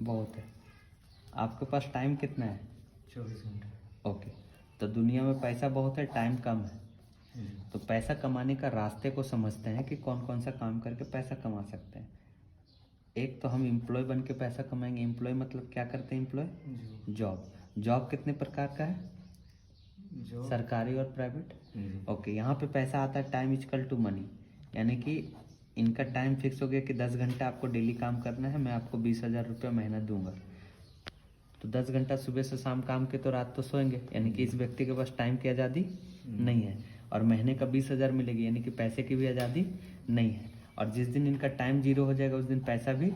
बहुत है। आपके पास टाइम कितना है? 24 घंटे। ओके, तो दुनिया में पैसा बहुत है, टाइम कम है। जी। तो पैसा कमाने का रास्ते को समझते हैं कि कौन कौन सा काम करके पैसा कमा सकते हैं। एक तो हम एम्प्लॉय बन के पैसा कमाएंगे। एम्प्लॉय मतलब क्या करते हैं एम्प्लॉय? जॉब। जॉब कितने प्रकार का है? जो सरकारी और प्राइवेट। जी। ओके, यहाँ पे पैसा आता है टाइम इक्वल टू मनी, यानी कि इनका टाइम फिक्स हो गया कि 10 घंटा आपको डेली काम करना है, मैं आपको 20,000 रुपये महीना दूंगा। तो 10 घंटा सुबह से शाम काम के तो रात तो सोएंगे, यानी कि इस व्यक्ति के पास टाइम की आज़ादी नहीं है। और महीने का 20,000 मिलेगी, यानी कि पैसे की भी आज़ादी नहीं है। और जिस दिन इनका टाइम जीरो हो जाएगा उस दिन पैसा भी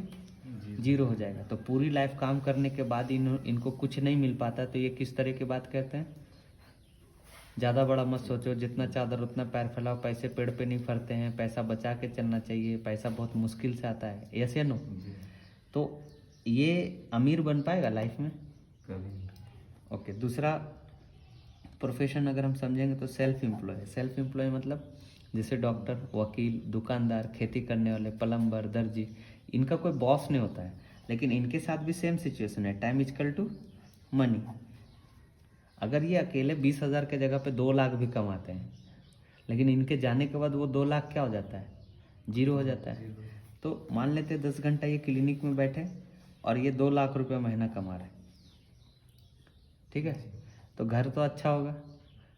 जीरो हो जाएगा। तो पूरी लाइफ काम करने के बाद इनको कुछ नहीं मिल पाता, तो ये किस तरह की बात कहते हैं? ज़्यादा बड़ा मत सोचो, जितना चादर उतना पैर फैलाओ, पैसे पेड़ पे नहीं फरते हैं, पैसा बचा के चलना चाहिए, पैसा बहुत मुश्किल से आता है। यस या नो? तो ये अमीर बन पाएगा लाइफ में? कभी नहीं। ओके, दूसरा प्रोफेशन अगर हम समझेंगे तो सेल्फ एम्प्लॉय। सेल्फ एम्प्लॉय मतलब जैसे डॉक्टर, वकील, दुकानदार, खेती करने वाले, प्लम्बर, दर्जी, इनका कोई बॉस नहीं होता है। लेकिन इनके साथ भी सेम सिचुएशन है, टाइम इक्वल टू मनी। अगर ये अकेले 20,000 के जगह पे 2 लाख भी कमाते हैं, लेकिन इनके जाने के बाद वो 2 लाख क्या हो जाता है? जीरो हो जाता है। तो मान लेते हैं 10 घंटा ये क्लिनिक में बैठे और ये 2 लाख रुपये महीना कमा रहे, ठीक है? तो घर तो अच्छा होगा,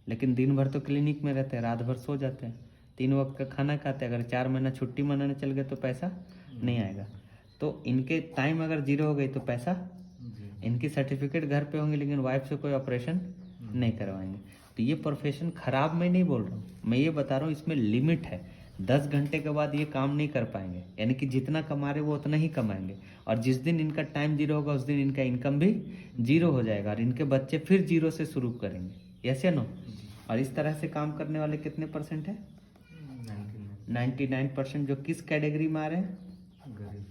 लेकिन दिन भर तो क्लिनिक में रहते हैं, रात भर सो जाते हैं, 3 वक्त का खाना खाते हैं। अगर 4 महीना छुट्टी मनाने चल गए तो पैसा नहीं आएगा। तो इनके टाइम अगर जीरो हो गई तो पैसा, इनकी सर्टिफिकेट घर पे होंगे लेकिन वाइफ से कोई ऑपरेशन नहीं करवाएंगे। तो ये प्रोफेशन खराब मैं नहीं बोल रहा हूँ, मैं ये बता रहा हूँ इसमें लिमिट है। 10 घंटे के बाद ये काम नहीं कर पाएंगे, यानी कि जितना कमा रहे वो उतना ही कमाएंगे। और जिस दिन इनका टाइम जीरो होगा उस दिन इनका इनकम भी जीरो हो जाएगा और इनके बच्चे फिर जीरो से शुरू करेंगे। यस या नो? और इस तरह से काम करने वाले कितने परसेंट है? 99%। जो किस कैटेगरी में आ रहे हैं? गरीब।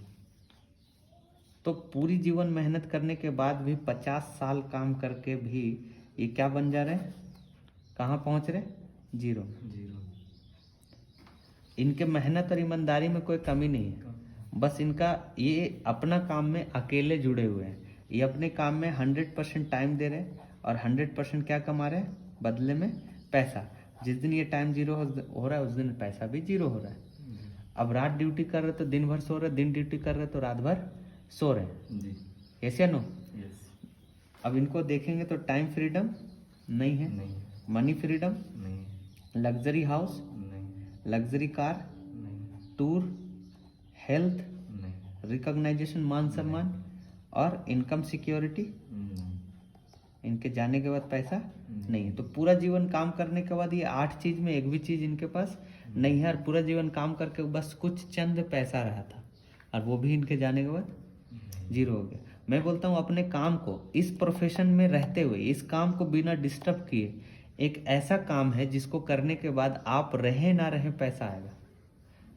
तो पूरी जीवन मेहनत करने के बाद भी 50 साल काम करके भी ये क्या बन जा रहे हैं? कहाँ पहुँच रहे? जीरो। इनके मेहनत और ईमानदारी में कोई कमी नहीं है, बस इनका ये अपना काम में अकेले जुड़े हुए हैं। ये अपने काम में 100% टाइम दे रहे हैं और 100% क्या कमा रहे हैं बदले में? पैसा। जिस दिन ये टाइम जीरो हो रहा है उस दिन पैसा भी जीरो हो रहा है। अब रात ड्यूटी कर रहे तो दिन भर सो रहे, दिन ड्यूटी कर रहे तो रात भर सो रहे। यस या नो? अब इनको देखेंगे तो टाइम फ्रीडम नहीं है, मनी फ्रीडम नहीं, लग्जरी हाउस नहीं, लग्जरी कार नहीं, टूर, हेल्थ नहीं, रिकॉग्नाइजेशन, मान सम्मान और इनकम सिक्योरिटी इनके जाने के बाद पैसा नहीं है। तो पूरा जीवन काम करने के बाद ये 8 चीज में एक भी चीज इनके पास नहीं है, और पूरा जीवन काम करके बस कुछ चंद पैसा रहा था और वो भी इनके जाने के बाद जीरो हो गया। मैं बोलता हूँ अपने काम को, इस प्रोफेशन में रहते हुए इस काम को बिना डिस्टर्ब किए, एक ऐसा काम है जिसको करने के बाद आप रहे ना रहे पैसा आएगा,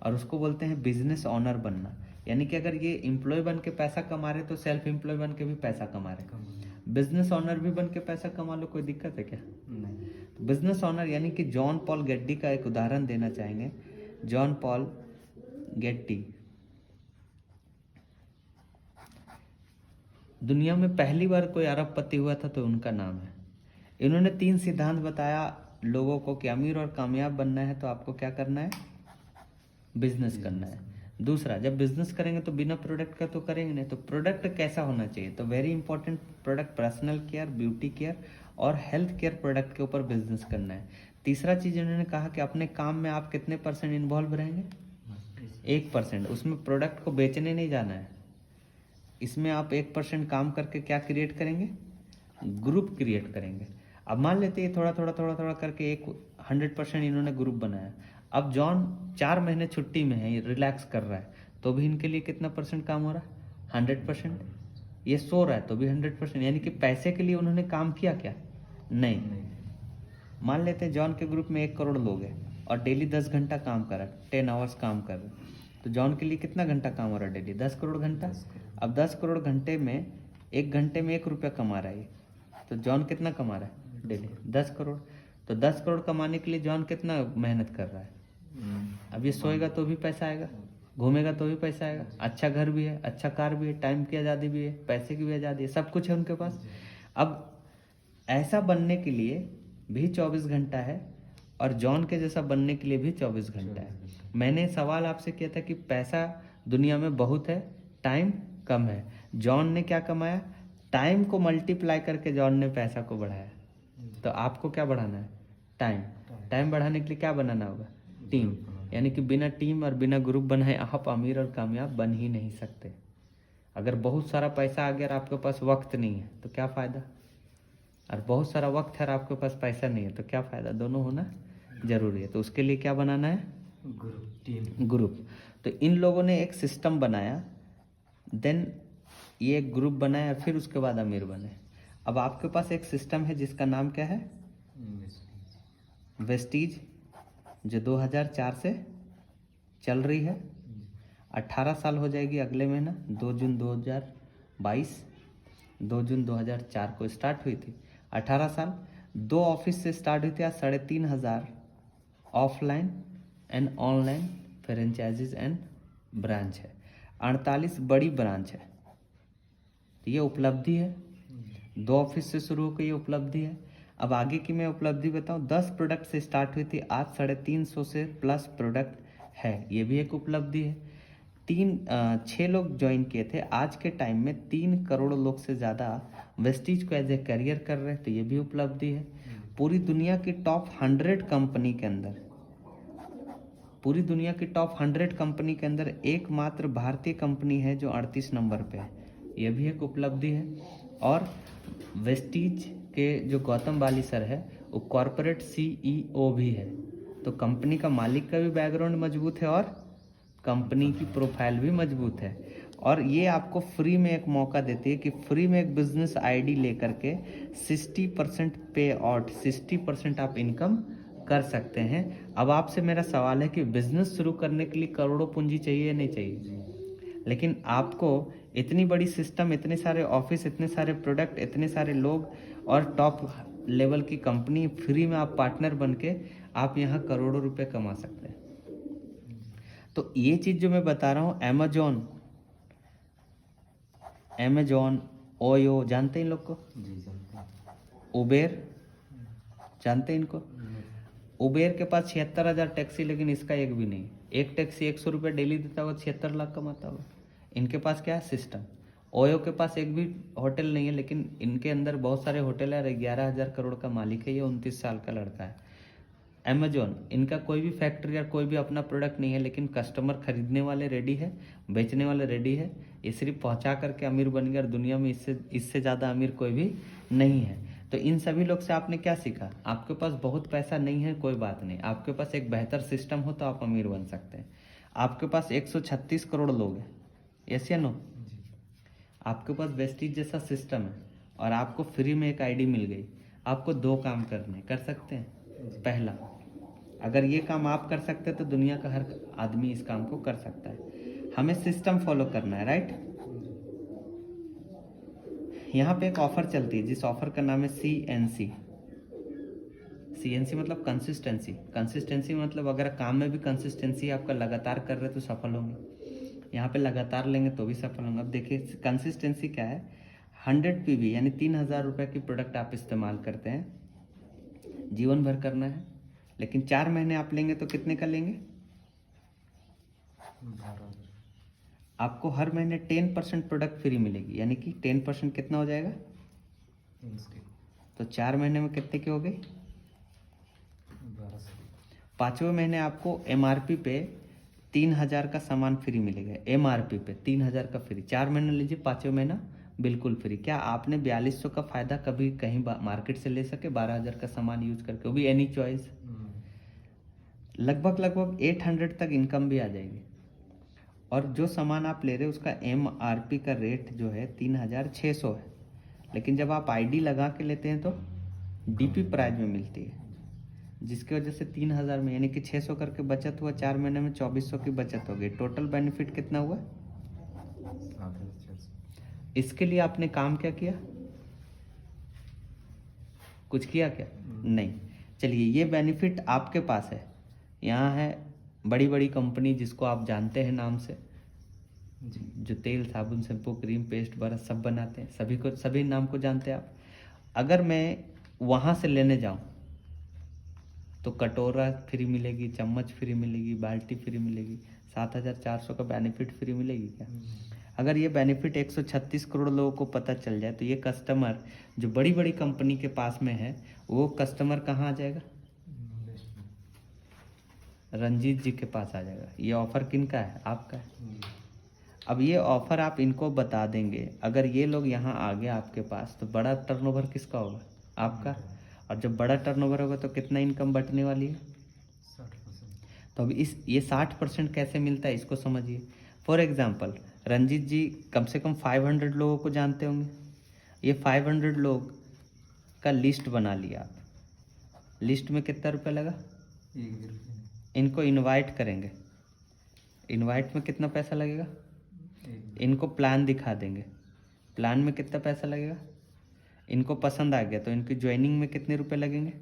और उसको बोलते हैं बिजनेस ऑनर बनना। यानी कि अगर ये एम्प्लॉय बन के पैसा कमा रहे तो सेल्फ एम्प्लॉय बन के भी पैसा कमा रहे, बिजनेस ऑनर भी बन के पैसा कमा लो, कोई दिक्कत है क्या? नहीं। तो बिजनेस ऑनर यानी कि जॉन पॉल गेट्टी का एक उदाहरण देना चाहेंगे। जॉन पॉल गेट्टी दुनिया में पहली बार कोई अरबपति हुआ था तो उनका नाम है। इन्होंने 3 सिद्धांत बताया लोगों को कि अमीर और कामयाब बनना है तो आपको क्या करना है? बिजनेस करना है। दूसरा, जब बिजनेस करेंगे तो बिना प्रोडक्ट का तो करेंगे नहीं, तो प्रोडक्ट कैसा होना चाहिए? तो very important product, personal care, beauty care और हेल्थ केयर प्रोडक्ट के ऊपर बिजनेस करना है। तीसरा चीज इन्होंने कहा कि अपने काम में आप कितने % इन्वॉल्व रहेंगे? 1%। उसमें प्रोडक्ट को बेचने नहीं जाना है, इसमें आप 1% काम करके क्या क्रिएट करेंगे? ग्रुप क्रिएट करेंगे। अब मान लेते हैं थोड़ा थोड़ा करके एक 100% इन्होंने ग्रुप बनाया। अब जॉन 4 महीने छुट्टी में है, रिलैक्स कर रहा है, तो भी इनके लिए कितना % काम हो रहा है? 100%। ये सो रहा है तो भी 100%। यानी कि पैसे के लिए उन्होंने काम किया क्या? नहीं। मान लेते हैं जॉन के ग्रुप में 1 करोड़ लोग हैं और डेली 10 घंटा काम कर रहा है, 10 आवर्स काम कर रहा है, तो जॉन के लिए कितना घंटा काम हो रहा है डेली? 10 करोड़ घंटा। अब 10 करोड़ घंटे में 1 घंटे में 1 रुपया कमा रहा है, तो जॉन कितना कमा रहा है डेली? 10 करोड़। तो 10 करोड़ कमाने के लिए जॉन कितना मेहनत कर रहा है? अब ये सोएगा तो भी पैसा आएगा, घूमेगा तो भी पैसा आएगा, अच्छा घर भी है, अच्छा कार भी है, टाइम की आज़ादी भी है, पैसे की भी आज़ादी है, सब कुछ है उनके पास। अब ऐसा बनने के लिए भी 24 घंटा है और जॉन के जैसा बनने के लिए भी 24 घंटा है। मैंने सवाल आपसे किया था कि पैसा दुनिया में बहुत है, टाइम कम है। जॉन ने क्या कमाया? टाइम को मल्टीप्लाई करके जॉन ने पैसा को बढ़ाया। तो आपको क्या बढ़ाना है? टाइम। टाइम बढ़ाने के लिए क्या बनाना होगा? टीम। यानी कि बिना टीम और बिना ग्रुप बनाए आप अमीर और कामयाब बन ही नहीं सकते। अगर बहुत सारा पैसा आ गया और आपके पास वक्त नहीं है तो क्या फ़ायदा? और बहुत सारा वक्त है और आपके पास पैसा नहीं है तो क्या फ़ायदा? दोनों होना जरूरी है। तो उसके लिए क्या बनाना है? Group, team. ग्रुप। तो इन लोगों ने एक सिस्टम बनाया, देन ये एक ग्रुप बनाया, फिर उसके बाद अमीर बने। अब आपके पास एक सिस्टम है जिसका नाम क्या है? वेस्टीज, जो 2004 से चल रही है। 18 साल हो जाएगी अगले महीना, 2 जून 2022, 2 जून 2004 को स्टार्ट हुई थी। 18 साल, 2 ऑफिस से स्टार्ट हुई थी। आज 3,500 offline and online franchises and branch है। 48 बड़ी ब्रांच है। तो ये उपलब्धि है। 2 ऑफिस से शुरू होकर ये उपलब्धि है। अब आगे की मैं उपलब्धि बताऊं। 10 प्रोडक्ट से स्टार्ट हुई थी, आज 350 से प्लस प्रोडक्ट है, ये भी एक उपलब्धि है। 6 लोग ज्वाइन किए थे, आज के टाइम में 3 करोड़ लोग से ज़्यादा वेस्टीज को एज ए करियर कर रहे हैं, तो ये भी उपलब्धि है। पूरी दुनिया की टॉप 100 कंपनी के अंदर, पूरी दुनिया की टॉप 100 कंपनी के अंदर एकमात्र भारतीय कंपनी है जो 38 नंबर पे है, यह भी एक उपलब्धि है। और वेस्टीज के जो गौतम बाली सर है वो कॉरपोरेट CEO भी है। तो कंपनी का मालिक का भी बैकग्राउंड मजबूत है और कंपनी की प्रोफाइल भी मजबूत है। और ये आपको फ्री में एक मौका देती है कि फ्री में एक बिजनेस आईडी लेकर के 60% पे आउट, 60% आप इनकम कर सकते हैं। अब आपसे मेरा सवाल है कि बिजनेस शुरू करने के लिए करोड़ों पूंजी चाहिए या नहीं चाहिए? लेकिन आपको इतनी बड़ी सिस्टम, इतने सारे ऑफिस, इतने सारे प्रोडक्ट, इतने सारे लोग और टॉप लेवल की कंपनी, फ्री में आप पार्टनर बन के आप यहाँ करोड़ों रुपए कमा सकते हैं। तो ये चीज़ जो मैं बता रहा हूँ, अमेजॉन, ओयो, जानते हैं इन लोग को? जी जानते हैं। उबेर, जानते हैं इनको? उबेर के पास 76,000 टैक्सी, लेकिन इसका एक भी नहीं। एक टैक्सी 100 रुपये डेली देता होगा, 76 लाख कमाता होगा। इनके पास क्या है? सिस्टम। ओयो के पास एक भी होटल नहीं है, लेकिन इनके अंदर बहुत सारे होटल है और 11,000 करोड़ का मालिक है। ये 29 साल का लड़का है। अमेजॉन, इनका कोई भी फैक्ट्री या कोई भी अपना प्रोडक्ट नहीं है, लेकिन कस्टमर खरीदने वाले रेडी है, बेचने वाले रेडी है। ये सिर्फ पहुंचा करके अमीर बन गया और दुनिया में इससे ज़्यादा अमीर कोई भी नहीं है। तो इन सभी लोग से आपने क्या सीखा? आपके पास बहुत पैसा नहीं है, कोई बात नहीं, आपके पास एक बेहतर सिस्टम हो तो आप अमीर बन सकते हैं। आपके पास 136 करोड़ लोग हैं, यस या नो? आपके पास वेस्टीज जैसा सिस्टम है और आपको फ्री में एक आईडी मिल गई। आपको 2 काम करने, कर सकते हैं। पहला, अगर ये काम आप कर सकते हैं तो दुनिया का हर आदमी इस काम को कर सकता है। हमें सिस्टम फॉलो करना है, राइट? यहाँ पे एक ऑफर चलती है जिस ऑफर का नाम है CNC। CNC मतलब कंसिस्टेंसी। कंसिस्टेंसी मतलब अगर काम में भी कंसिस्टेंसी आपका लगातार कर रहे तो सफल होंगे। यहाँ पे लगातार लेंगे तो भी सफल होंगे। अब देखिए कंसिस्टेंसी क्या है। 100 PV यानी 3,000 रुपये की प्रोडक्ट आप इस्तेमाल करते हैं, जीवन भर करना है। लेकिन 4 महीने आप लेंगे तो कितने का लेंगे? 12,000। आपको हर महीने 10% प्रोडक्ट फ्री मिलेगी, यानी कि 10% कितना हो जाएगा? 300। तो 4 महीने में कितने की हो गई? 1200। 5वें महीने आपको MRP पे 3,000 का सामान फ्री मिलेगा। MRP पे 3,000 का फ्री। 4 महीने लीजिए, 5वें महीना बिल्कुल फ्री। क्या आपने 4200 का फायदा कभी कहीं मार्केट से ले सके? 12,000 का सामान यूज करके, वो भी एनी चॉइस। लगभग 800 तक इनकम भी आ जाएगी। और जो सामान आप ले रहे हो उसका MRP का रेट जो है 3,600 है, लेकिन जब आप ID लगा के लेते हैं तो DP प्राइस में मिलती है, जिसकी वजह से 3,000 में यानी कि 600 करके बचत हुआ। 4 महीने में 2,400 की बचत हो गई। टोटल बेनिफिट कितना हुआ? 7,600। इसके लिए आपने काम क्या किया? कुछ किया क्या? नहीं। चलिए, ये बेनिफिट आपके पास है। यहाँ है बड़ी बड़ी कंपनी जिसको आप जानते हैं नाम से, जी। जो तेल, साबुन, शैम्पू, क्रीम, पेस्ट, ब्रश सब बनाते हैं, सभी नाम को जानते हैं आप। अगर मैं वहाँ से लेने जाऊँ तो कटोरा फ्री मिलेगी, चम्मच फ्री मिलेगी, बाल्टी फ्री मिलेगी, 7,400 का बेनिफिट फ्री मिलेगी क्या? अगर ये बेनिफिट 136 करोड़ लोगों को पता चल जाए तो ये कस्टमर जो बड़ी बड़ी कंपनी के पास में है, वो कस्टमर कहाँ आ जाएगा? रंजीत जी के पास आ जाएगा। ये ऑफर किनका है? आपका है। अब ये ऑफर आप इनको बता देंगे, अगर ये लोग यहाँ आ गए आपके पास तो बड़ा टर्नओवर किसका होगा? आपका। और जब बड़ा टर्नओवर होगा तो कितना इनकम बटने वाली है? 60%। तो अब ये 60% कैसे मिलता है इसको समझिए। फॉर एग्जाम्पल रंजीत जी कम से कम 500 लोगों को जानते होंगे। ये 500 लोग का लिस्ट बना लिया आप। लिस्ट में कितना रुपया लगा? 1 भी रुपया नहीं। इनको इनवाइट करेंगे, इनवाइट में कितना पैसा लगेगा? इनको प्लान दिखा देंगे, प्लान में कितना पैसा लगेगा? इनको पसंद आ गया तो इनकी ज्वाइनिंग में कितने रुपए लगेंगे?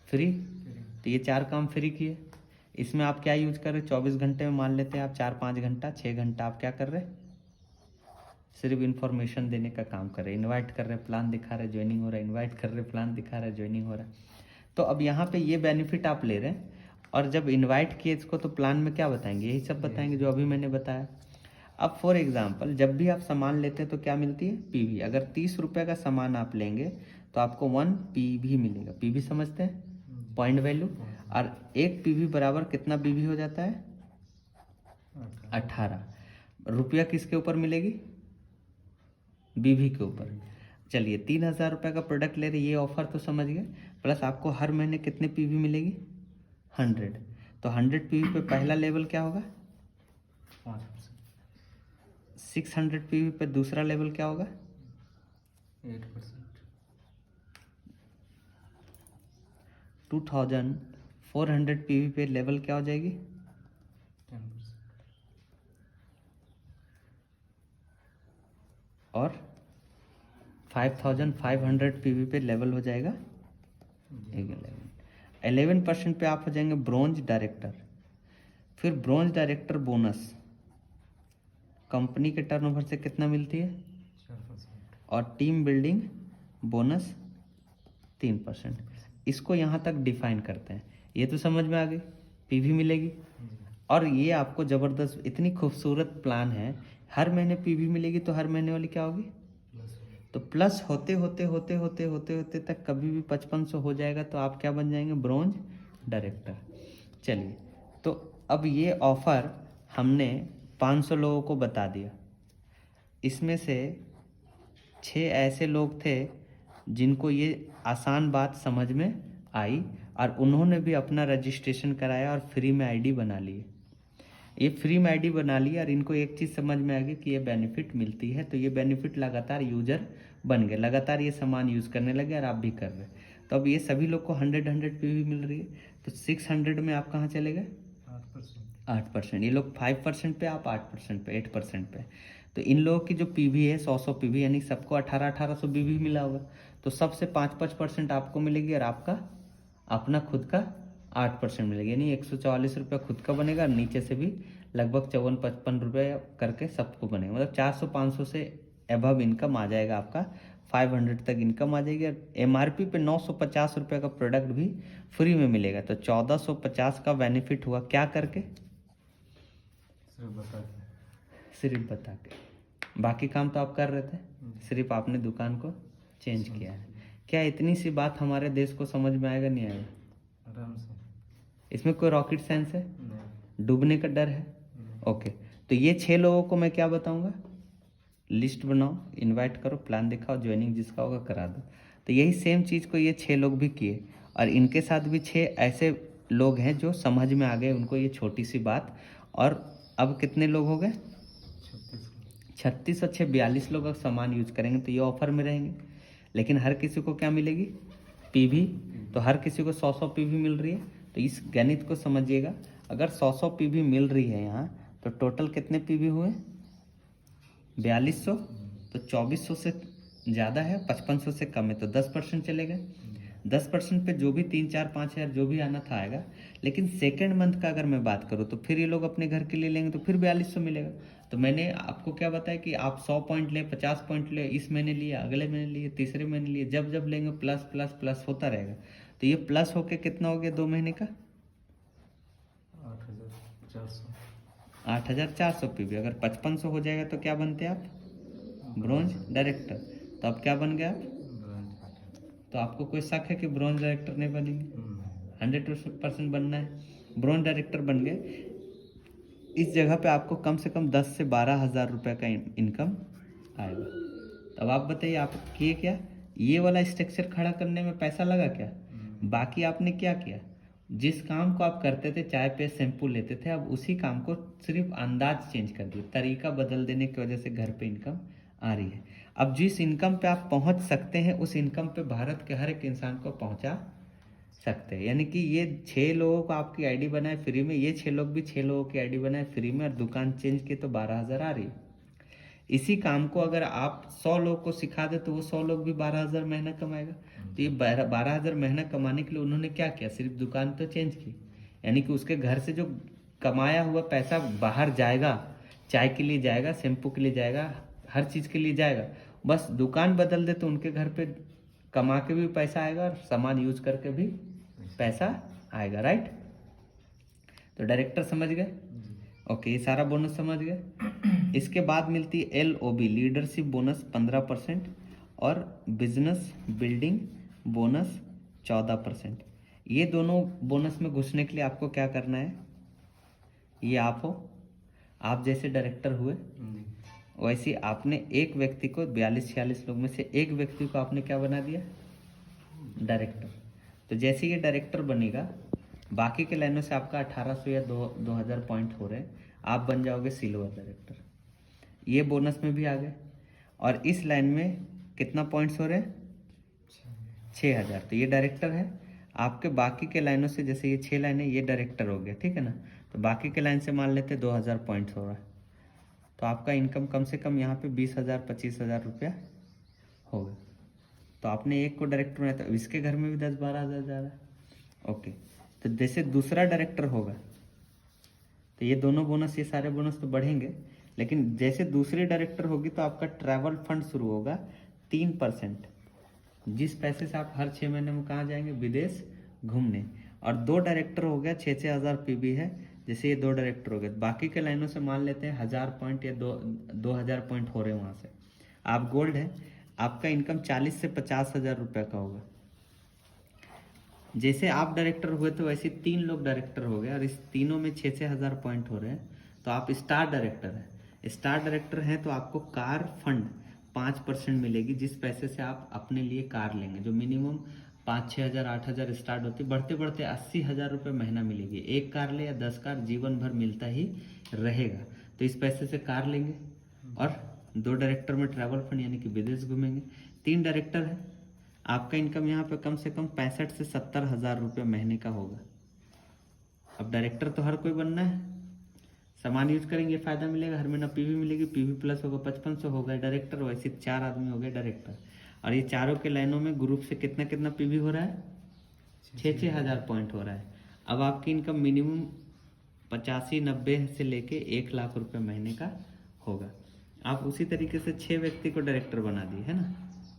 फ्री। तो ये 4 काम फ्री किए। इसमें आप क्या यूज कर रहे? 24 घंटे में मान लेते हैं आप 4-5 घंटा, 6 घंटा आप क्या कर रहे? सिर्फ इन्फॉर्मेशन देने का काम कर रहे, इनवाइट कर रहे, प्लान दिखा रहे, ज्वाइनिंग हो रहा है, इनवाइट कर रहे, प्लान दिखा रहे, ज्वाइनिंग हो रहा है। तो अब यहाँ पे ये बेनिफिट आप ले रहे हैं, और जब इनवाइट किए इसको तो प्लान में क्या बताएंगे? यही सब बताएंगे जो अभी मैंने बताया। अब फॉर एग्जांपल जब भी आप सामान लेते हैं तो क्या मिलती है? पीवी। अगर 30 रुपये का सामान आप लेंगे तो आपको 1 पीवी मिलेगा। पीवी समझते हैं? Point value. और 1 पीवी बराबर कितना पीवी हो जाता है? 18 रुपया। किसके ऊपर मिलेगी? बीवी के ऊपर। चलिए 3,000 रुपये का प्रोडक्ट ले रहे, ये ऑफर तो समझ गए। प्लस आपको हर महीने कितने पीवी मिलेगी? 100। तो 100 पीवी पे पहला लेवल क्या होगा? 5%। 600 पीवी पे दूसरा लेवल क्या होगा? 8%। 2400 पीवी पे लेवल क्या हो जाएगी? 10%। और 5500 पीवी पे लेवल हो जाएगा 11% पे आप हो जाएंगे ब्रोंज डायरेक्टर। फिर ब्रोंज डायरेक्टर बोनस कंपनी के टर्नओवर से कितना मिलती है? 4%। और टीम बिल्डिंग बोनस 3%। इसको यहाँ तक डिफाइन करते हैं। ये तो समझ में आ गई, पीवी मिलेगी। और ये आपको ज़बरदस्त इतनी खूबसूरत प्लान है, हर महीने पीवी मिलेगी तो हर महीने वाली क्या होगी? तो प्लस होते होते होते होते होते होते तक कभी भी 5500 हो जाएगा तो आप क्या बन जाएंगे? Bronze director. चलिए, तो अब ये ऑफ़र हमने 500 लोगों को बता दिया। इसमें से 6 ऐसे लोग थे जिनको ये आसान बात समझ में आई और उन्होंने भी अपना रजिस्ट्रेशन कराया और फ्री में आईडी बना ली। ये फ्री में आईडी बना ली और इनको एक चीज़ समझ में आ गई कि ये बेनिफिट मिलती है, तो ये बेनिफिट लगातार यूजर बन गए, लगातार ये सामान यूज़ करने लगे और आप भी कर रहे। तो अब ये सभी लोग को 100 पीवी मिल रही है, तो 600 में आप कहाँ चले गए? 8%। ये लोग 5% पे, आप 8% पे, 8% पे। तो इन लोगों की जो पीवी है 100 पीवी, यानी सबको 1800 पीवी मिला होगा। तो सबसे 5% आपको मिलेगी और आपका अपना खुद का 8% मिलेगा, यानी 144 रुपया खुद का बनेगा और नीचे से भी लगभग 54-55 रुपये करके सबको बनेगा। मतलब 400-500 से एबव इनकम आ जाएगा आपका, 500 तक इनकम आ जाएगी। और एमआरपी पे 950 रुपये का प्रोडक्ट भी फ्री में मिलेगा। तो 1450 का बेनिफिट हुआ क्या करके? सिर्फ बता के। बाकी काम तो आप कर रहे थे, सिर्फ आपने दुकान को चेंज किया है। क्या इतनी सी बात हमारे देश को समझ में आएगा? नहीं आएगा? आराम से। इसमें कोई रॉकेट साइंस है? नहीं। डूबने का डर है? ओके, तो ये 6 लोगों को मैं क्या बताऊंगा? लिस्ट बनाओ, इनवाइट करो, प्लान दिखाओ, ज्वाइनिंग जिसका होगा करा दो। तो यही सेम चीज़ को ये 6 लोग भी किए और इनके साथ भी 6 ऐसे लोग हैं जो समझ में आ गए उनको ये छोटी सी बात। और अब कितने लोग हो गए? 36 और 6 42 लोग अगर सामान यूज करेंगे तो ये ऑफर में रहेंगे। लेकिन हर किसी को क्या मिलेगी? पीवी। तो हर किसी को 100 पीवी मिल रही है। तो इस गणित को समझिएगा, अगर 100 पीवी मिल रही है यहाँ, तो टोटल कितने पीवी हुए? 4200। तो 2400 से ज़्यादा है, 5500 से कम है, तो 10% चले गए। 10% पे जो भी 3, 4, 5 हज़ार जो भी आना था आएगा। लेकिन सेकेंड मंथ का अगर मैं बात करूँ तो फिर ये लोग अपने घर के लिए लेंगे तो फिर 4200 मिलेगा। तो मैंने आपको क्या बताया कि आप 100 पॉइंट ले, 50 पॉइंट ले, इस महीने लिए, अगले महीने लिए, तीसरे महीने लिए, जब जब लेंगे प्लस प्लस प्लस होता रहेगा। तो ये प्लस होके कितना हो गया 2 महीने का? 8400 8400 पीवी। अगर 5500 हो जाएगा तो क्या बनते आप? Bronze director. तो अब क्या बन गया आप? तो आपको कोई शक है कि ब्रॉन्ज डायरेक्टर नहीं बनेंगे? 100% बनना है। ब्रॉन्ज डायरेक्टर बन गए। इस जगह पे आपको कम से कम 10 से 12 हज़ार रुपये का इनकम आएगा। तो अब आप बताइए आप किए क्या? ये वाला स्ट्रक्चर खड़ा करने में पैसा लगा क्या? बाकी आपने क्या किया? जिस काम को आप करते थे, चाय पे शैम्पू लेते थे, अब उसी काम को सिर्फ अंदाज चेंज कर दिए, तरीका बदल देने की वजह से घर पे इनकम आ रही है। अब जिस इनकम पे आप पहुंच सकते हैं उस इनकम पे भारत के हर एक इंसान को पहुंचा सकते हैं। यानी कि ये 6 लोगों को आपकी आईडी बनाए फ्री में, ये 6 लोग भी 6 लोगों की आईडी बनाए फ्री में, और दुकान चेंज की तो 12,000 आ रही है। इसी काम को अगर आप 100 लोग को सिखा दे तो वो 100 लोग भी 12,000 महीना कमाएगा। तो ये 12,000 महीना कमाने के लिए उन्होंने क्या किया? सिर्फ दुकान तो चेंज की। यानी कि उसके घर से जो कमाया हुआ पैसा बाहर जाएगा, चाय के लिए जाएगा, शैम्पू के लिए जाएगा, हर चीज़ के लिए जाएगा। बस दुकान बदल दे तो उनके घर पे कमा के भी पैसा आएगा और सामान यूज करके भी पैसा आएगा। राइट? तो डायरेक्टर समझ गए? ओके, ये सारा बोनस समझ गए। इसके बाद मिलती है LOB, लीडरशिप बोनस 15% और बिजनेस बिल्डिंग बोनस 14%। ये दोनों बोनस में घुसने के लिए आपको क्या करना है? ये आप हो, आप जैसे डायरेक्टर हुए वैसे आपने एक व्यक्ति को 42-46 लोग में से एक व्यक्ति को आपने क्या बना दिया? डायरेक्टर। तो जैसे ये डायरेक्टर बनेगा, बाकी के लाइनों से आपका 1800 या 2000 पॉइंट हो रहे हैं, आप बन जाओगे सिल्वर डायरेक्टर। ये बोनस में भी आ गए। और इस लाइन में कितना पॉइंट्स हो रहे हैं? 6000। तो ये डायरेक्टर है। आपके बाकी के लाइनों से, जैसे ये 6 लाइन है, ये डायरेक्टर हो गया, ठीक है ना। तो बाकी के लाइन से मान लेते 2000 पॉइंट्स हो रहा है। तो आपका इनकम कम से कम यहाँ पे 20,000 25,000 रुपया होगा। तो आपने एक को डायरेक्टर बनाया, तो इसके घर में भी 10-12 हज़ार जा रहा है। ओके, तो जैसे दूसरा डायरेक्टर होगा तो ये दोनों बोनस, ये सारे बोनस तो बढ़ेंगे, लेकिन जैसे दूसरे डायरेक्टर होगी तो आपका ट्रैवल फंड शुरू होगा 3%, जिस पैसे से आप हर 6 महीने में कहाँ जाएंगे? विदेश घूमने। और 2 डायरेक्टर हो गया, 6-6 हज़ार पीवी है। जैसे ये 2 डायरेक्टर हो गए, बाकी के लाइनों से मान लेते हैं 1000 पॉइंट या 2000 पॉइंट हो रहे हैं वहाँ से। आप गोल्ड है, आपका इनकम 40 से 50 हज़ार रुपये का होगा। जैसे आप डायरेक्टर हुए तो वैसे 3 लोग डायरेक्टर हो गए, और इस तीनों में 6-6 हज़ार पॉइंट हो रहे हैं, तो आप स्टार डायरेक्टर हैं। स्टार डायरेक्टर हैं तो आपको कार फंड 5% मिलेगी, जिस पैसे से आप अपने लिए कार लेंगे, जो मिनिमम 5-6 हज़ार 8 हज़ार स्टार्ट होती, बढ़ते बढ़ते 80 हज़ार रुपये महीना मिलेगी। एक कार ले या 10 कार, जीवन भर मिलता ही रहेगा। तो इस पैसे से कार लेंगे। और 2 डायरेक्टर में ट्रैवल फंड, यानी कि विदेश घूमेंगे। 3 डायरेक्टर है, आपका इनकम यहाँ पे कम से कम 65 से 70 हज़ार रुपये महीने का होगा। अब डायरेक्टर तो हर कोई बनना है, सामान यूज करेंगे, फायदा मिलेगा, हर महीना पीवी मिलेगी, पीवी प्लस होगा, 5500 हो गया डायरेक्टर। वैसे 4 आदमी हो गए डायरेक्टर। और ये चारों के लाइनों में ग्रुप से कितना कितना पीवी हो रहा है? 6-6 हज़ार पॉइंट हो रहा है। अब आपकी इनकम मिनिमम 85-90 से लेके 1 लाख रुपये महीने का होगा। आप उसी तरीके से 6 व्यक्ति को डायरेक्टर बना दिए, है ना।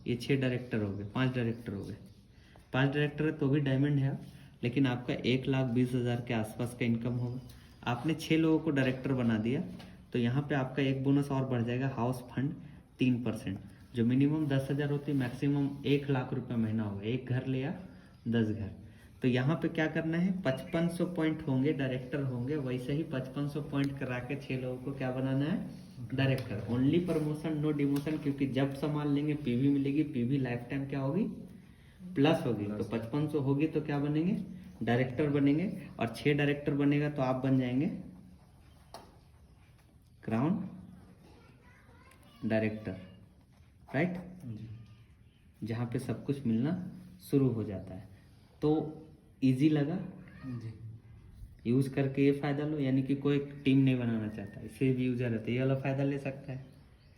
ये 6 डायरेक्टर हो गए, 5 डायरेक्टर हो गए। 5 डायरेक्टर है तो भी डायमंड है, लेकिन आपका 1,20,000 के आसपास का इनकम होगा। आपने 6 लोगों को डायरेक्टर बना दिया, तो यहाँ पे आपका एक बोनस और बढ़ जाएगा, हाउस फंड 3%, जो मिनिमम 10,000 होती है, मैक्सिमम 1 लाख रुपये महीना होगा। एक घर ले या 10 घर। तो यहाँ पे क्या करना है? 5500 पॉइंट होंगे, डायरेक्टर होंगे, वैसे ही 5500 पॉइंट करा के 6 लोगों को क्या बनाना है? Director. Only promotion, no demotion, क्योंकि जब संभाल लेंगे पीवी मिलेगी, पीवी लाइफ टाइम क्या होगी? प्लस होगी। तो 5500 होगी तो क्या बनेंगे? डायरेक्टर बनेंगे। और 6 डायरेक्टर बनेगा तो आप बन जाएंगे क्राउन डायरेक्टर। राइट? जहाँ पे सब कुछ मिलना शुरू हो जाता है। तो इजी लगा? जी। यूज करके ये फायदा लो, यानी कि कोई टीम नहीं बनाना चाहता, सिर्फ यूजर है तो ये वाला फायदा ले सकता है।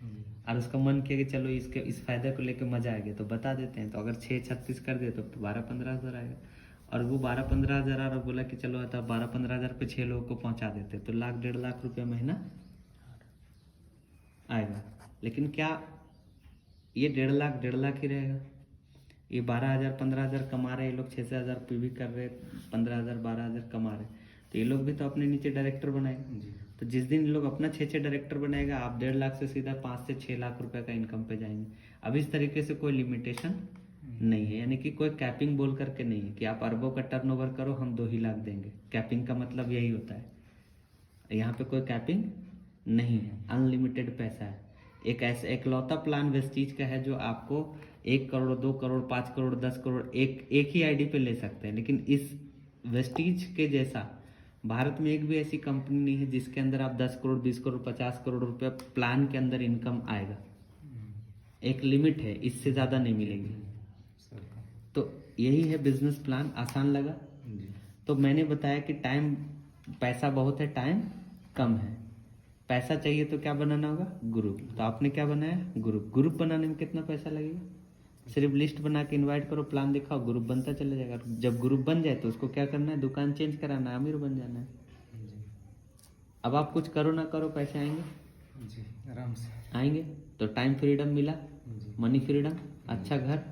जी। और उसका मन किया कि चलो इसके इस फायदे को लेके मजा आएगा तो बता देते हैं। तो अगर 6-36 कर दिए तो 12-15 हज़ार आएगा। और वो 12-15 हज़ार और बोला कि चलो आता 12-15 हज़ार पे 6 लोगों को पहुंचा देते तो 1,00,000-1,50,000 रुपये महीना आएगा। लेकिन क्या ये 1,50,000 ही रहेगा? ये 12,000 15,000 कमा रहे, ये लोग 6 हज़ार पे भी कर रहे, 15,000 12,000 कमा रहे, तो ये लोग भी तो अपने नीचे डायरेक्टर बनाएंगे। जी तो जिस दिन ये लोग अपना 6 डायरेक्टर बनाएगा, आप 1,50,000 से सीधा 5 से 6 लाख रुपए का इनकम पे जाएंगे। अब इस तरीके से कोई लिमिटेशन नहीं है, यानी कि कोई कैपिंग बोल करके नहीं है कि आप अरबों का टर्नओवर करो हम 2 ही लाख देंगे। कैपिंग का मतलब यही होता है, यहाँ पे कोई कैपिंग नहीं है, अनलिमिटेड पैसा है। एक ऐसा एकलौता प्लान वेस्टीज का है जो आपको 1 करोड़ 2 करोड़ 5 करोड़ 10 करोड़ एक ही आईडी पे ले सकते हैं। लेकिन इस वेस्टीज के जैसा भारत में एक भी ऐसी कंपनी नहीं है जिसके अंदर आप 10 करोड़ 20 करोड़ 50 करोड़ रुपया प्लान के अंदर इनकम आएगा। एक लिमिट है, इससे ज़्यादा नहीं मिलेगी। सर का तो यही है बिजनेस प्लान। आसान लगा? जी तो मैंने बताया कि टाइम, पैसा बहुत है, टाइम कम है। पैसा चाहिए तो क्या बनाना होगा? ग्रुप। तो आपने क्या बनाया? ग्रुप। ग्रुप बनाने में कितना पैसा लगेगा? सिर्फ लिस्ट बना के इनवाइट करो, प्लान दिखाओ, ग्रुप बनता चला जाएगा। जब ग्रुप बन जाए तो उसको क्या करना है? दुकान चेंज कराना है, अमीर बन जाना है। जी अब आप कुछ करो ना करो, पैसे आएंगे? जी आराम से आएंगे। तो टाइम फ्रीडम मिला, जी मनी फ्रीडम, अच्छा घर,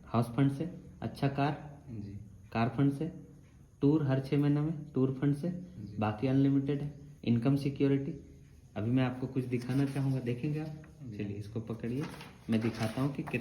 हाउस फंड से, अच्छा कार, जी कार फंड से, टूर हर 6 महीने में टूर फंड से, जी। बाकी अनलिमिटेड है, इनकम सिक्योरिटी। अभी मैं आपको कुछ दिखाना चाहूँगा, देखेंगे आप? जी। चलिए इसको पकड़िए, मैं दिखाता हूँ कि कितना